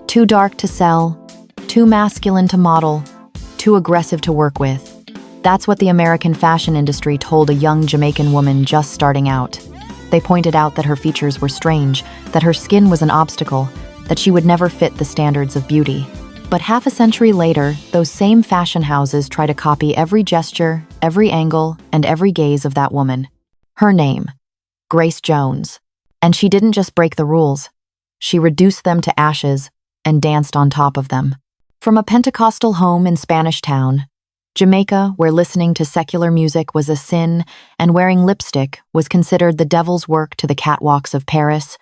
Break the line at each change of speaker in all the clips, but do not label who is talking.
Too dark to sell, too masculine to model, too aggressive to work with. That's what the American fashion industry told a young Jamaican woman just starting out. They pointed out that her features were strange, that her skin was an obstacle, that she would never fit the standards of beauty. But half a century later, those same fashion houses try to copy every gesture, every angle, and every gaze of that woman. Her name, Grace Jones. And she didn't just break the rules. She reduced them to ashes and danced on top of them. From a Pentecostal home in Spanish Town, Jamaica, where listening to secular music was a sin and wearing lipstick was considered the devil's work, to the catwalks of Paris,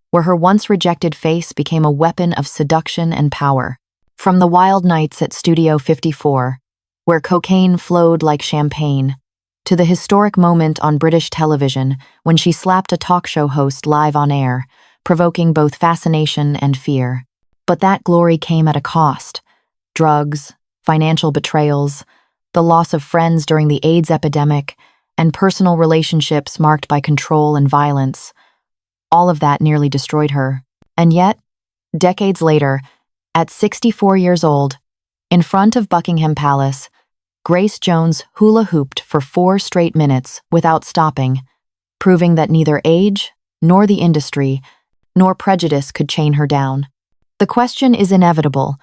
where her once rejected face became a weapon of seduction and power. From the wild nights at Studio 54, where cocaine flowed like champagne, to the historic moment on British television when she slapped a talk show host live on air, provoking both fascination and fear. But that glory came at a cost. Drugs, financial betrayals, the loss of friends during the AIDS epidemic, and personal relationships marked by control and violence. All of that nearly destroyed her. And yet, decades later, at 64 years old, in front of Buckingham Palace, Grace Jones hula-hooped for 4 straight minutes without stopping, proving that neither age, nor the industry, nor prejudice could chain her down. The question is inevitable.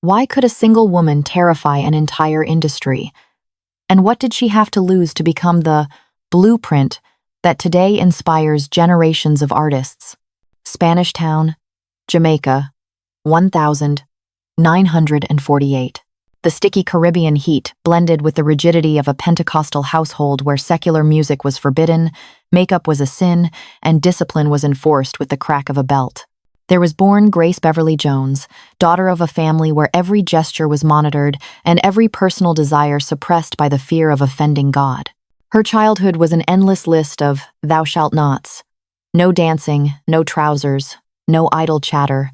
Why could a single woman terrify an entire industry? And what did she have to lose to become the blueprint that today inspires generations of artists? Spanish Town, Jamaica, 1948. The sticky Caribbean heat blended with the rigidity of a Pentecostal household where secular music was forbidden, makeup was a sin, and discipline was enforced with the crack of a belt. There was born Grace Beverly Jones, daughter of a family where every gesture was monitored and every personal desire suppressed by the fear of offending God. Her childhood was an endless list of thou shalt nots. No dancing, no trousers, no idle chatter,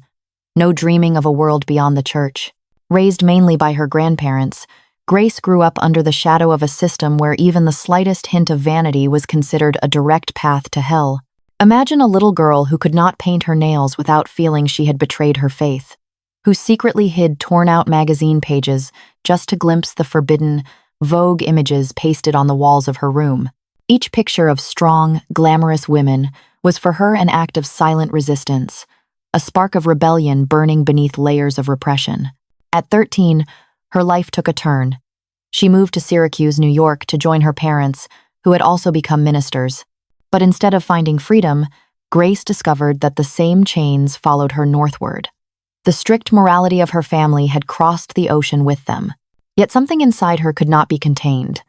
no dreaming of a world beyond the church. Raised mainly by her grandparents, Grace grew up under the shadow of a system where even the slightest hint of vanity was considered a direct path to hell. Imagine a little girl who could not paint her nails without feeling she had betrayed her faith, who secretly hid torn-out magazine pages just to glimpse the forbidden Vogue images pasted on the walls of her room. Each picture of strong, glamorous women was for her an act of silent resistance, a spark of rebellion burning beneath layers of repression. At 13, her life took a turn. She moved to Syracuse, New York, to join her parents, who had also become ministers. But instead of finding freedom, Grace discovered that the same chains followed her northward. The strict morality of her family had crossed the ocean with them. Yet something inside her could not be contained.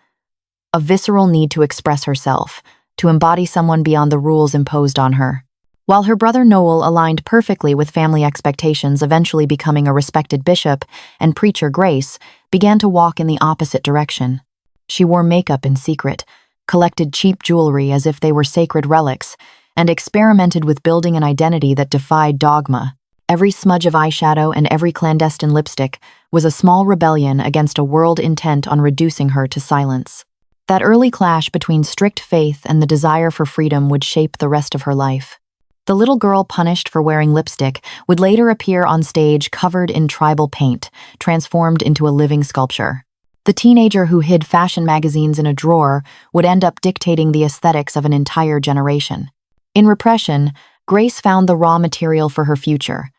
A visceral need to express herself, to embody someone beyond the rules imposed on her. While her brother Noel aligned perfectly with family expectations, eventually becoming a respected bishop, and preacher Grace began to walk in the opposite direction. She wore makeup in secret, collected cheap jewelry as if they were sacred relics, and experimented with building an identity that defied dogma. Every smudge of eyeshadow and every clandestine lipstick was a small rebellion against a world intent on reducing her to silence. That early clash between strict faith and the desire for freedom would shape the rest of her life. The little girl punished for wearing lipstick would later appear on stage covered in tribal paint, transformed into a living sculpture. The teenager who hid fashion magazines in a drawer would end up dictating the aesthetics of an entire generation. In repression, Grace found the raw material for her future,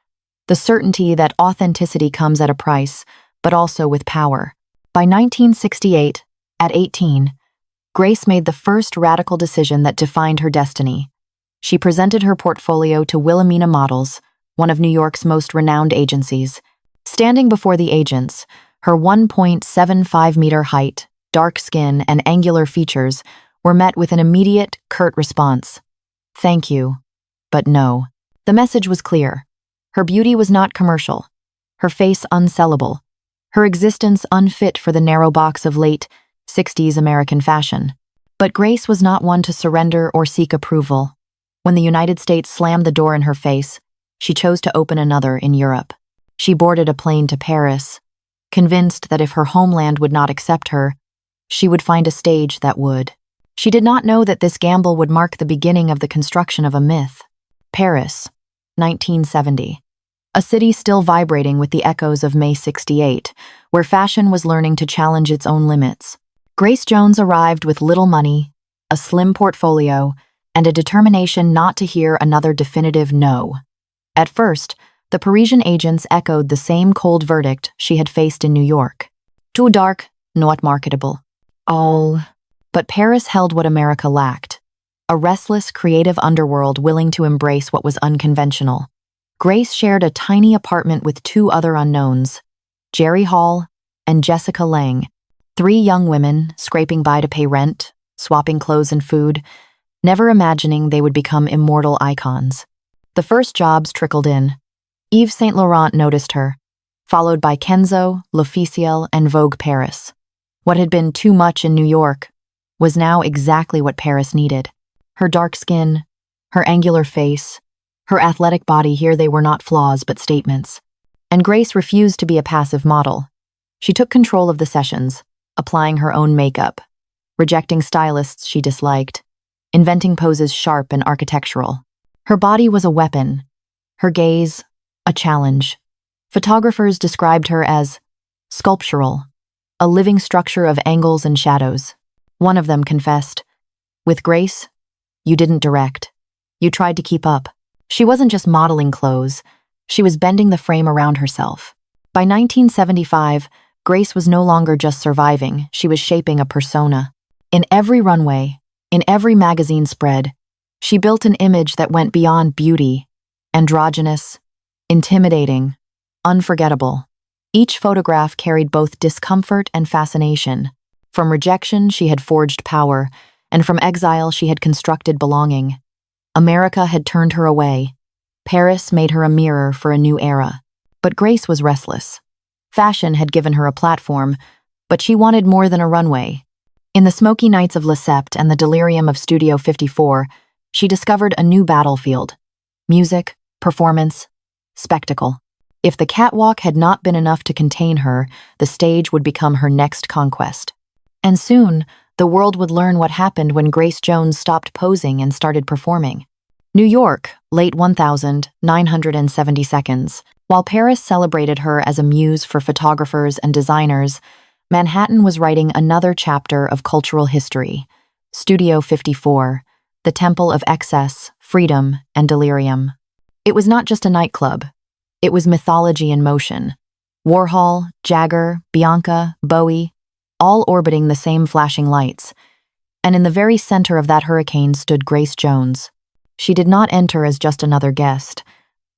the certainty that authenticity comes at a price, but also with power. By 1968, at 18, Grace made the first radical decision that defined her destiny. She presented her portfolio to Wilhelmina Models, one of New York's most renowned agencies. Standing before the agents, her 1.75-meter height, dark skin, and angular features were met with an immediate, curt response. Thank you, but no. The message was clear. Her beauty was not commercial, her face unsellable, her existence unfit for the narrow box of late 60s American fashion. But Grace was not one to surrender or seek approval. When the United States slammed the door in her face, she chose to open another in Europe. She boarded a plane to Paris, convinced that if her homeland would not accept her, she would find a stage that would. She did not know that this gamble would mark the beginning of the construction of a myth. Paris, 1970. A city still vibrating with the echoes of May 68, where fashion was learning to challenge its own limits. Grace Jones arrived with little money, a slim portfolio, and a determination not to hear another definitive no. At first, the Parisian agents echoed the same cold verdict she had faced in New York. Too dark, not marketable. All. But Paris held what America lacked: a restless, creative underworld willing to embrace what was unconventional. Grace shared a tiny apartment with two other unknowns, Jerry Hall and Jessica Lange, three young women scraping by to pay rent, swapping clothes and food, never imagining they would become immortal icons. The first jobs trickled in. Yves Saint Laurent noticed her, followed by Kenzo, L'Officiel, and Vogue Paris. What had been too much in New York was now exactly what Paris needed. Her dark skin, her angular face, her athletic body, here they were not flaws but statements. And Grace refused to be a passive model. She took control of the sessions, applying her own makeup, rejecting stylists she disliked, inventing poses sharp and architectural. Her body was a weapon, her gaze a challenge. Photographers described her as sculptural, a living structure of angles and shadows. One of them confessed, "With Grace, you didn't direct. You tried to keep up." She wasn't just modeling clothes, she was bending the frame around herself. By 1975, Grace was no longer just surviving, she was shaping a persona. In every runway, in every magazine spread, she built an image that went beyond beauty: androgynous, intimidating, unforgettable. Each photograph carried both discomfort and fascination. From rejection, she had forged power, and from exile, she had constructed belonging. America had turned her away. Paris made her a mirror for a new era. But Grace was restless. Fashion had given her a platform, but she wanted more than a runway. In the smoky nights of Lessept and the delirium of Studio 54, she discovered a new battlefield: music, performance, spectacle. If the catwalk had not been enough to contain her, the stage would become her next conquest. And soon, the world would learn what happened when Grace Jones stopped posing and started performing. New York, late 1970 seconds. While Paris celebrated her as a muse for photographers and designers, Manhattan was writing another chapter of cultural history. Studio 54, the temple of excess, freedom, and delirium. It was not just a nightclub. It was mythology in motion. Warhol, Jagger, Bianca, Bowie, all orbiting the same flashing lights. And in the very center of that hurricane stood Grace Jones. She did not enter as just another guest.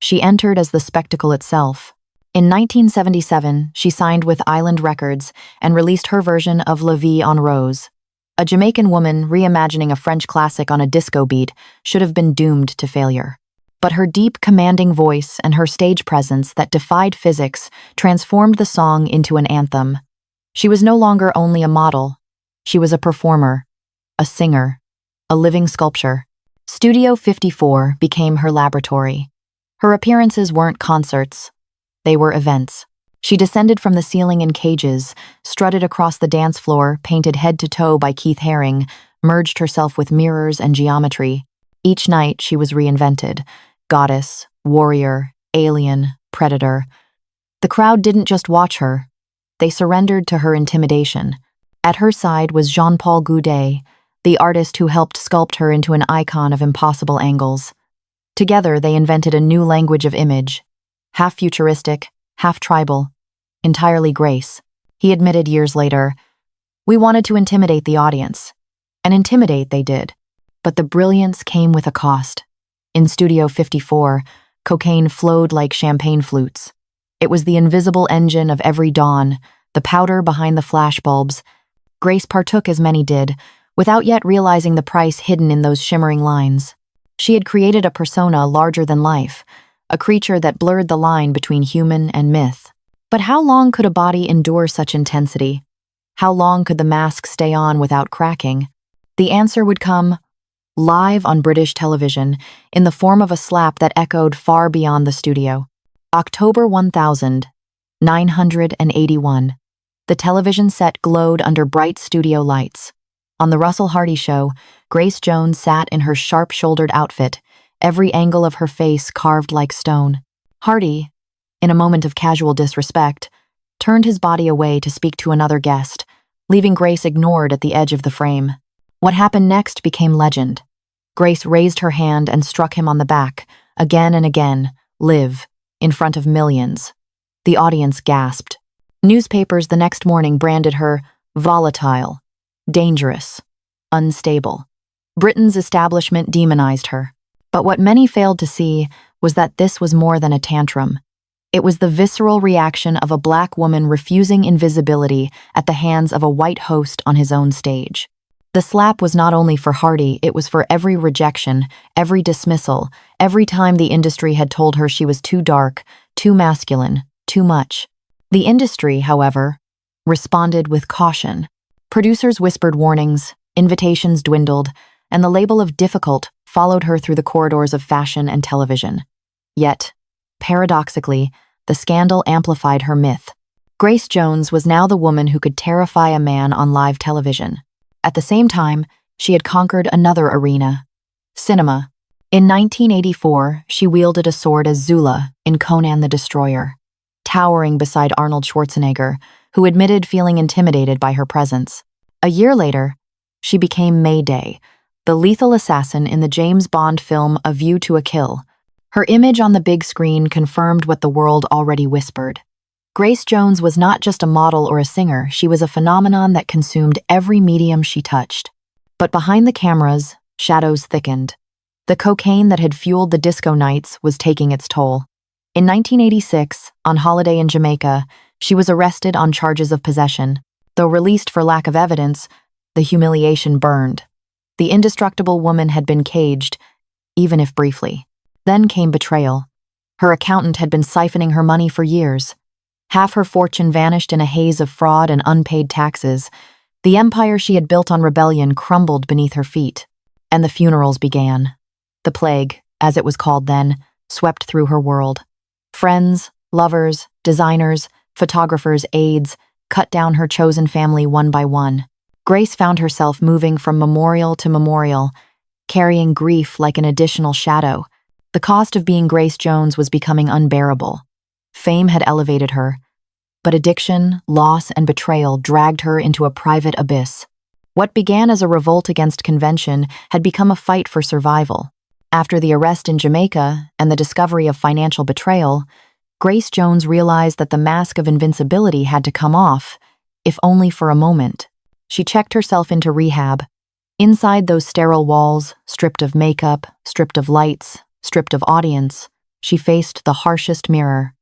She entered as the spectacle itself. In 1977, she signed with Island Records and released her version of La Vie en Rose. A Jamaican woman reimagining a French classic on a disco beat should have been doomed to failure. But her deep, commanding voice and her stage presence that defied physics transformed the song into an anthem. She was no longer only a model. She was a performer, a singer, a living sculpture. Studio 54 became her laboratory. Her appearances weren't concerts. They were events. She descended from the ceiling in cages, strutted across the dance floor, painted head to toe by Keith Haring, merged herself with mirrors and geometry. Each night she was reinvented. Goddess, warrior, alien, predator. The crowd didn't just watch her. They surrendered to her intimidation. At her side was Jean-Paul Goudet, the artist who helped sculpt her into an icon of impossible angles. Together, they invented a new language of image, half futuristic, half tribal, entirely Grace. He admitted years later, "We wanted to intimidate the audience." And intimidate they did. But the brilliance came with a cost. In Studio 54, cocaine flowed like champagne flutes. It was the invisible engine of every dawn, the powder behind the flashbulbs. Grace partook as many did, without yet realizing the price hidden in those shimmering lines. She had created a persona larger than life, a creature that blurred the line between human and myth. But how long could a body endure such intensity? How long could the mask stay on without cracking? The answer would come live on British television in the form of a slap that echoed far beyond the studio. October 1981. The television set glowed under bright studio lights. On The Russell Hardy Show, Grace Jones sat in her sharp-shouldered outfit, every angle of her face carved like stone. Hardy, in a moment of casual disrespect, turned his body away to speak to another guest, leaving Grace ignored at the edge of the frame. What happened next became legend. Grace raised her hand and struck him on the back, again and again, live, in front of millions. The audience gasped. Newspapers the next morning branded her volatile, dangerous, unstable. Britain's establishment demonized her. But what many failed to see was that this was more than a tantrum. It was the visceral reaction of a black woman refusing invisibility at the hands of a white host on his own stage. The slap was not only for Hardy, it was for every rejection, every dismissal, every time the industry had told her she was too dark, too masculine, too much. The industry, however, responded with caution. Producers whispered warnings, invitations dwindled, and the label of difficult followed her through the corridors of fashion and television. Yet, paradoxically, the scandal amplified her myth. Grace Jones was now the woman who could terrify a man on live television. At the same time, she had conquered another arena: cinema. In 1984, she wielded a sword as Zula in Conan the Destroyer, towering beside Arnold Schwarzenegger, who admitted feeling intimidated by her presence. A year later, she became Mayday, the lethal assassin in the James Bond film A View to a Kill. Her image on the big screen confirmed what the world already whispered. Grace Jones was not just a model or a singer, she was a phenomenon that consumed every medium she touched. But behind the cameras, shadows thickened. The cocaine that had fueled the disco nights was taking its toll. In 1986, on holiday in Jamaica, she was arrested on charges of possession. Though released for lack of evidence, the humiliation burned. The indestructible woman had been caged, even if briefly. Then came betrayal. Her accountant had been siphoning her money for years. Half her fortune vanished in a haze of fraud and unpaid taxes. The empire she had built on rebellion crumbled beneath her feet. And the funerals began. The plague, as it was called then, swept through her world. Friends, lovers, designers, photographers, aides cut down her chosen family one by one. Grace found herself moving from memorial to memorial, carrying grief like an additional shadow. The cost of being Grace Jones was becoming unbearable. Fame had elevated her, but addiction, loss, and betrayal dragged her into a private abyss. What began as a revolt against convention had become a fight for survival. After the arrest in Jamaica and the discovery of financial betrayal, Grace Jones realized that the mask of invincibility had to come off, if only for a moment. She checked herself into rehab. Inside those sterile walls, stripped of makeup, stripped of lights, stripped of audience, she faced the harshest mirror,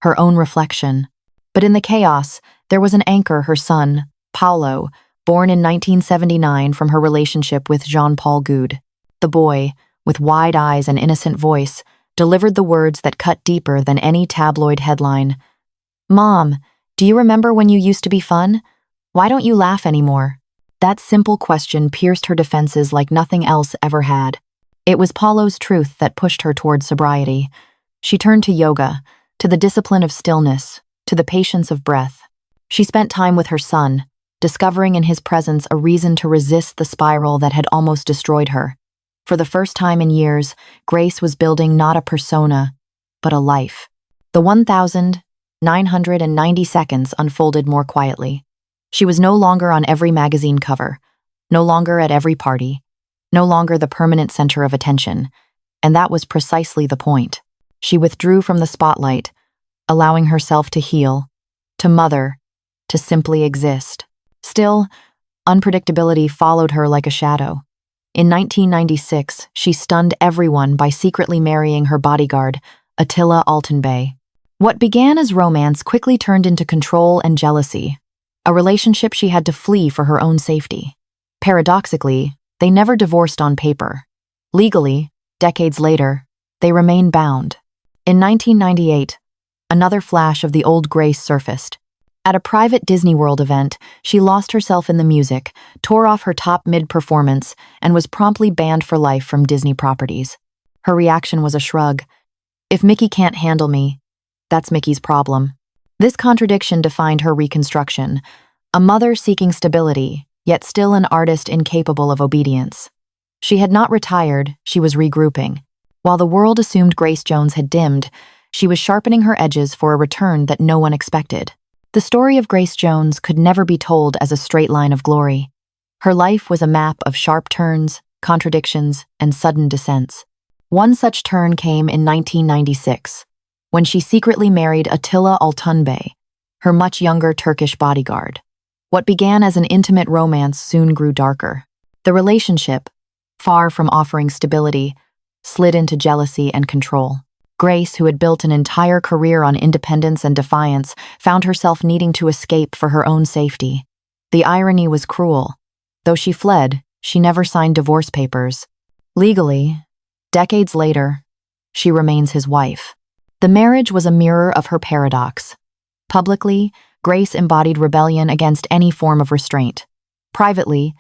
her own reflection. But in the chaos, there was an anchor: her son, Paolo, born in 1979 from her relationship with Jean-Paul Goude. The boy, with wide eyes and innocent voice, delivered the words that cut deeper than any tabloid headline. "Mom, do you remember when you used to be fun? Why don't you laugh anymore?" That simple question pierced her defenses like nothing else ever had. It was Paulo's truth that pushed her toward sobriety. She turned to yoga, to the discipline of stillness, to the patience of breath. She spent time with her son, discovering in his presence a reason to resist the spiral that had almost destroyed her. For the first time in years, Grace was building not a persona, but a life. The 1,990 seconds unfolded more quietly. She was no longer on every magazine cover, no longer at every party, no longer the permanent center of attention, and that was precisely the point. She withdrew from the spotlight, allowing herself to heal, to mother, to simply exist. Still, unpredictability followed her like a shadow. In 1996, she stunned everyone by secretly marrying her bodyguard, Attila Altenbay. What began as romance quickly turned into control and jealousy, a relationship she had to flee for her own safety. Paradoxically, they never divorced on paper. Legally, decades later, they remain bound. In 1998, another flash of the old Grace surfaced. At a private Disney World event, she lost herself in the music, tore off her top mid-performance, and was promptly banned for life from Disney properties. Her reaction was a shrug. "If Mickey can't handle me, that's Mickey's problem." This contradiction defined her reconstruction. A mother seeking stability, yet still an artist incapable of obedience. She had not retired, she was regrouping. While the world assumed Grace Jones had dimmed, she was sharpening her edges for a return that no one expected. The story of Grace Jones could never be told as a straight line of glory. Her life was a map of sharp turns, contradictions, and sudden descents. One such turn came in 1996, when she secretly married Attila Altunbey, her much younger Turkish bodyguard. What began as an intimate romance soon grew darker. The relationship, far from offering stability, slid into jealousy and control. Grace, who had built an entire career on independence and defiance, found herself needing to escape for her own safety. The irony was cruel. Though she fled, she never signed divorce papers. Legally, decades later, she remains his wife. The marriage was a mirror of her paradox. Publicly, Grace embodied rebellion against any form of restraint. Privately,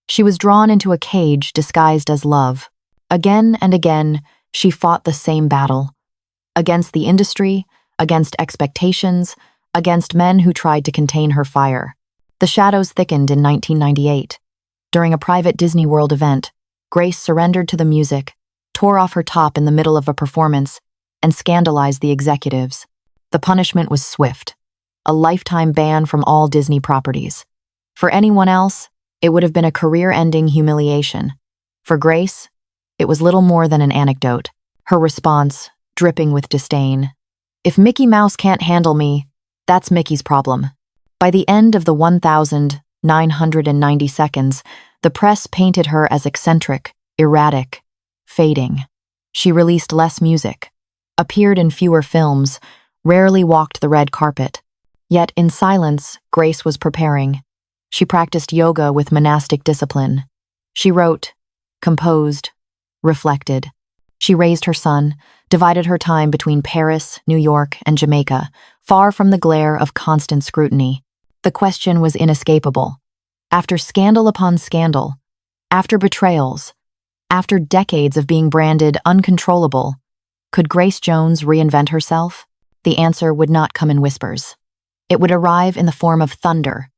she was drawn into a cage disguised as love. Again and again, she fought the same battle. Against the industry, against expectations, against men who tried to contain her fire. The shadows thickened in 1998. During a private Disney World event, Grace surrendered to the music, tore off her top in the middle of a performance, and scandalized the executives. The punishment was swift. A lifetime ban from all Disney properties. For anyone else, it would have been a career-ending humiliation. For Grace, it was little more than an anecdote. Her response, dripping with disdain. If Mickey Mouse can't handle me, that's Mickey's problem. By the end of the 1,990 seconds, the press painted her as eccentric, erratic, fading. She released less music, appeared in fewer films, rarely walked the red carpet. Yet in silence, Grace was preparing. She practiced yoga with monastic discipline. She wrote, composed, reflected. She raised her son, divided her time between Paris, New York, and Jamaica, far from the glare of constant scrutiny. The question was inescapable. After scandal upon scandal, after betrayals, after decades of being branded uncontrollable, could Grace Jones reinvent herself? The answer would not come in whispers. It would arrive in the form of thunder,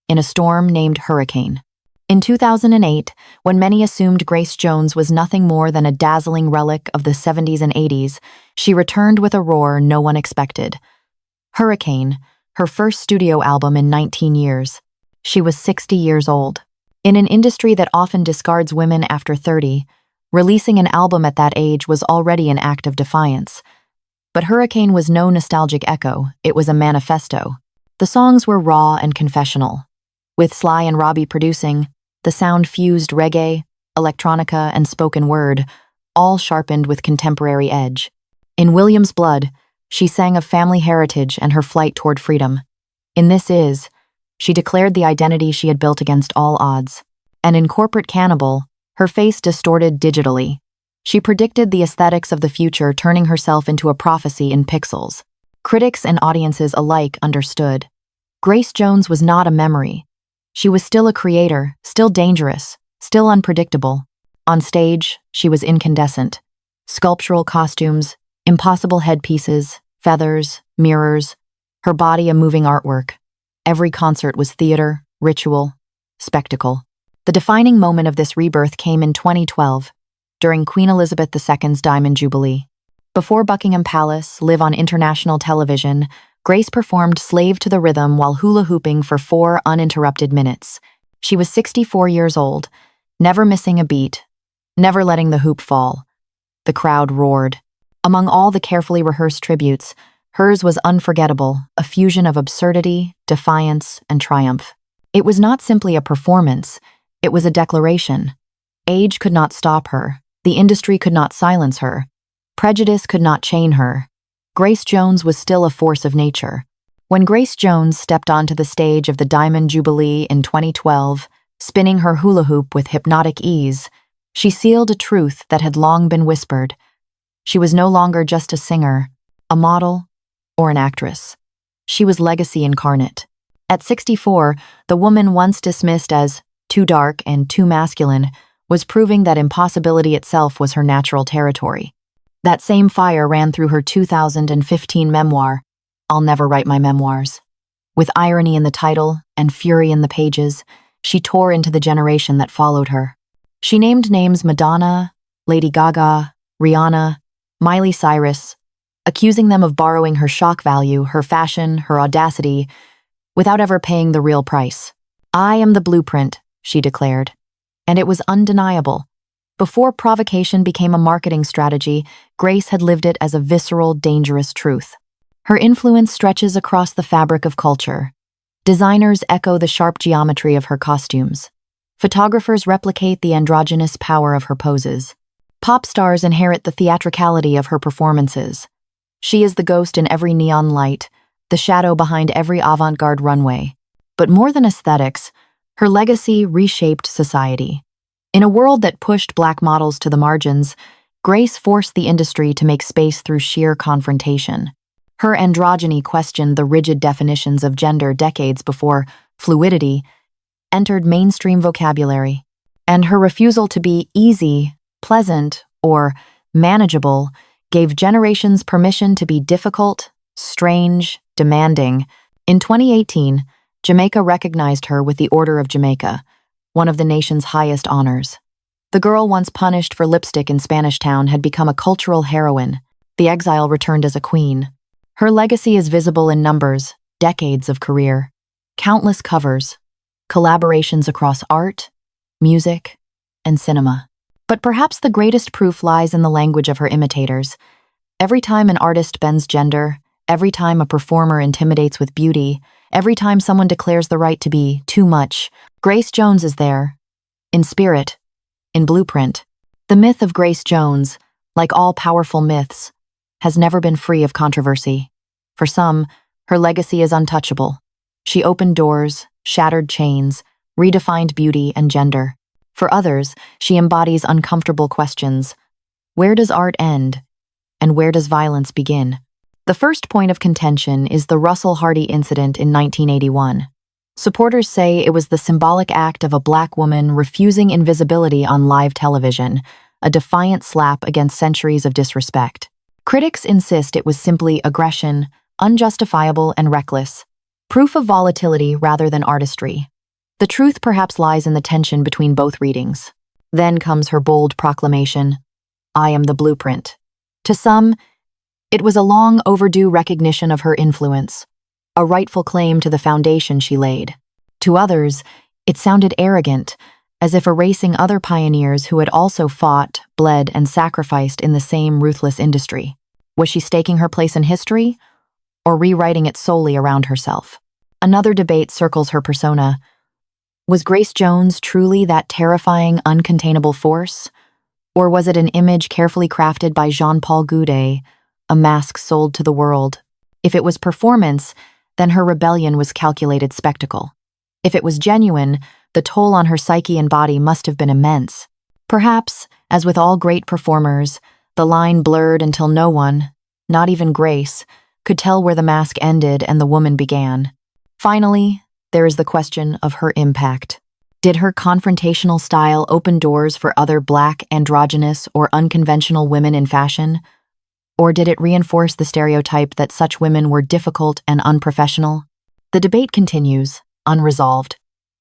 in a storm named Hurricane. In 2008, when many assumed Grace Jones was nothing more than a dazzling relic of the 70s and 80s, she returned with a roar no one expected. Hurricane, her first studio album in 19 years. She was 60 years old. In an industry that often discards women after 30, releasing an album at that age was already an act of defiance. But Hurricane was no nostalgic echo, it was a manifesto. The songs were raw and confessional. With Sly and Robbie producing, the sound fused reggae, electronica, and spoken word, all sharpened with contemporary edge. In William's Blood, she sang of family heritage and her flight toward freedom. In This Is, she declared the identity she had built against all odds. And in Corporate Cannibal, her face distorted digitally. She predicted the aesthetics of the future, turning herself into a prophecy in pixels. Critics and audiences alike understood. Grace Jones was not a memory. She was still a creator, still dangerous, still unpredictable. On stage, she was incandescent. Sculptural costumes, impossible headpieces, feathers, mirrors, her body a moving artwork. Every concert was theater, ritual, spectacle. The defining moment of this rebirth came in 2012, during Queen Elizabeth II's Diamond Jubilee. Before Buckingham Palace, live on international television, Grace performed Slave to the Rhythm while hula hooping for 4 uninterrupted minutes. She was 64 years old, never missing a beat, never letting the hoop fall. The crowd roared. Among all the carefully rehearsed tributes, hers was unforgettable, a fusion of absurdity, defiance, and triumph. It was not simply a performance, it was a declaration. Age could not stop her, the industry could not silence her, prejudice could not chain her. Grace Jones was still a force of nature. When Grace Jones stepped onto the stage of the Diamond Jubilee in 2012, spinning her hula hoop with hypnotic ease, she sealed a truth that had long been whispered. She was no longer just a singer, a model, or an actress. She was legacy incarnate. At 64, the woman once dismissed as too dark and too masculine was proving that impossibility itself was her natural territory. That same fire ran through her 2015 memoir, I'll Never Write My Memoirs. With irony in the title and fury in the pages, She tore into the generation that followed her. She named names Madonna, Lady Gaga, Rihanna, Miley Cyrus, accusing them of borrowing her shock value, her fashion, her audacity, without ever paying the real price. "I am the blueprint," she declared. And it was undeniable. Before provocation became a marketing strategy, Grace had lived it as a visceral, dangerous truth. Her influence stretches across the fabric of culture. Designers echo the sharp geometry of her costumes. Photographers replicate the androgynous power of her poses. Pop stars inherit the theatricality of her performances. She is the ghost in every neon light, the shadow behind every avant-garde runway. But more than aesthetics, her legacy reshaped society. In a world that pushed Black models to the margins, Grace forced the industry to make space through sheer confrontation. Her androgyny questioned the rigid definitions of gender decades before fluidity entered mainstream vocabulary, and her refusal to be easy, pleasant, or manageable gave generations permission to be difficult, strange, demanding. In 2018, Jamaica recognized her with the Order of Jamaica, one of the nation's highest honors. The girl once punished for lipstick in Spanish Town had become a cultural heroine. The exile returned as a queen. Her legacy is visible in numbers, decades of career, countless covers, collaborations across art, music, and cinema. But perhaps the greatest proof lies in the language of her imitators. Every time an artist bends gender, every time a performer intimidates with beauty, every time someone declares the right to be too much, Grace Jones is there. In spirit, in blueprint. The myth of Grace Jones, like all powerful myths, has never been free of controversy. For some, her legacy is untouchable. She opened doors, shattered chains, redefined beauty and gender. For others, she embodies uncomfortable questions. Where does art end? And where does violence begin? The first point of contention is the Russell Hardy incident in 1981. Supporters say it was the symbolic act of a Black woman refusing invisibility on live television, a defiant slap against centuries of disrespect. Critics insist it was simply aggression, unjustifiable and reckless, proof of volatility rather than artistry. The truth perhaps lies in the tension between both readings. Then comes her bold proclamation, "I am the blueprint." To some, it was a long overdue recognition of her influence, a rightful claim to the foundation she laid. To others, it sounded arrogant, as if erasing other pioneers who had also fought, bled, and sacrificed in the same ruthless industry. Was she staking her place in history, or rewriting it solely around herself? Another debate circles her persona. Was Grace Jones truly that terrifying, uncontainable force? Or was it an image carefully crafted by Jean-Paul Goudet, a mask sold to the world? If it was performance, then her rebellion was calculated spectacle. If it was genuine, the toll on her psyche and body must have been immense. Perhaps, as with all great performers, the line blurred until no one, not even Grace, could tell where the mask ended and the woman began. Finally, there is the question of her impact. Did her confrontational style open doors for other Black, androgynous, or unconventional women in fashion? Or did it reinforce the stereotype that such women were difficult and unprofessional? The debate continues, unresolved,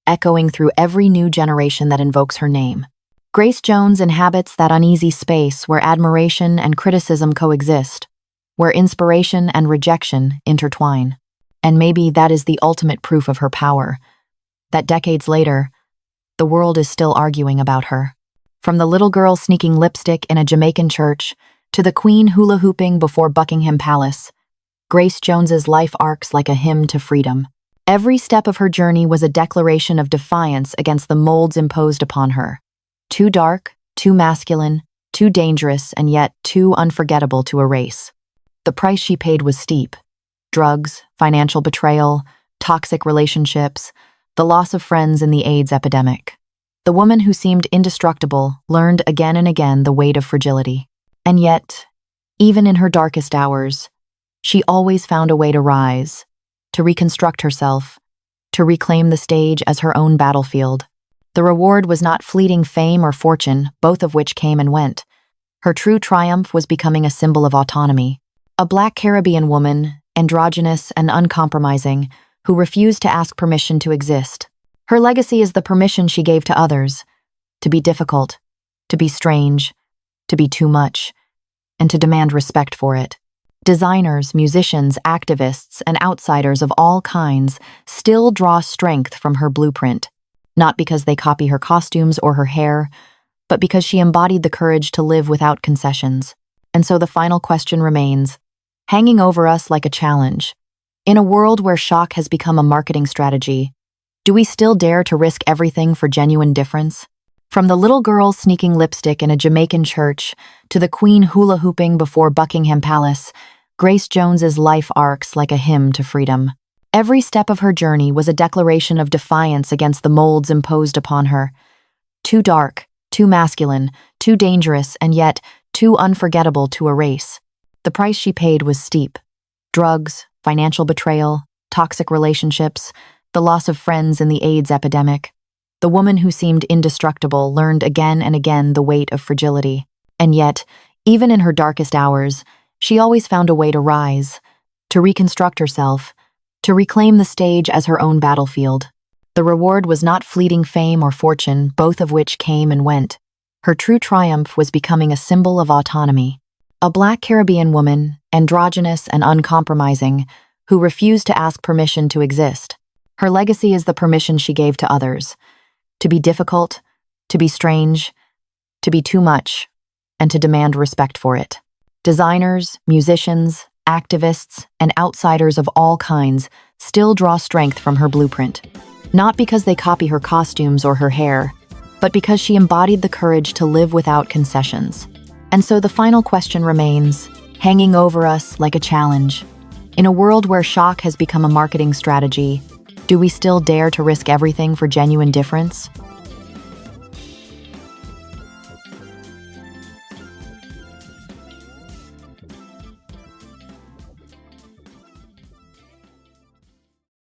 echoing through every new generation that invokes her name. Grace Jones inhabits that uneasy space where admiration and criticism coexist, where inspiration and rejection intertwine. And maybe that is the ultimate proof of her power, that decades later, the world is still arguing about her. From the little girl sneaking lipstick in a Jamaican church to the queen hula hooping before Buckingham Palace, Grace Jones's life arcs like a hymn to freedom. Every step of her journey was a declaration of defiance against the molds imposed upon her. Too dark, too masculine, too dangerous, and yet too unforgettable to erase. The price she paid was steep. Drugs, financial betrayal, toxic relationships, the loss of friends in the AIDS epidemic. The woman who seemed indestructible learned again and again the weight of fragility. And yet, even in her darkest hours, she always found a way to rise, to reconstruct herself, to reclaim the stage as her own battlefield. The reward was not fleeting fame or fortune, both of which came and went. Her true triumph was becoming a symbol of autonomy. A Black Caribbean woman, androgynous and uncompromising, who refused to ask permission to exist. Her legacy is the permission she gave to others to be difficult, to be strange, to be too much, and to demand respect for it. Designers, musicians, activists, and outsiders of all kinds still draw strength from her blueprint, not because they copy her costumes or her hair, but because she embodied the courage to live without concessions. And so the final question remains, hanging over us like a challenge. In a world where shock has become a marketing strategy, do we still dare to risk everything for genuine difference? From the little girl sneaking lipstick in a Jamaican church to the queen hula hooping before Buckingham Palace, Grace Jones's life arcs like a hymn to freedom. Every step of her journey was a declaration of defiance against the molds imposed upon her. Too dark, too masculine, too dangerous, and yet too unforgettable to erase. The price she paid was steep. Drugs, financial betrayal, toxic relationships, the loss of friends in the AIDS epidemic. The woman who seemed indestructible learned again and again the weight of fragility. And yet, even in her darkest hours, she always found a way to rise, to reconstruct herself, to reclaim the stage as her own battlefield. The reward was not fleeting fame or fortune, both of which came and went. Her true triumph was becoming a symbol of autonomy. A Black Caribbean woman, androgynous and uncompromising, who refused to ask permission to exist. Her legacy is the permission she gave to others, to be difficult, to be strange, to be too much, and to demand respect for it. Designers, musicians, activists, and outsiders of all kinds still draw strength from her blueprint, not because they copy her costumes or her hair, but because she embodied the courage to live without concessions. And so the final question remains, hanging over us like a challenge. In a world where shock has become a marketing strategy, do we still dare to risk everything for genuine difference?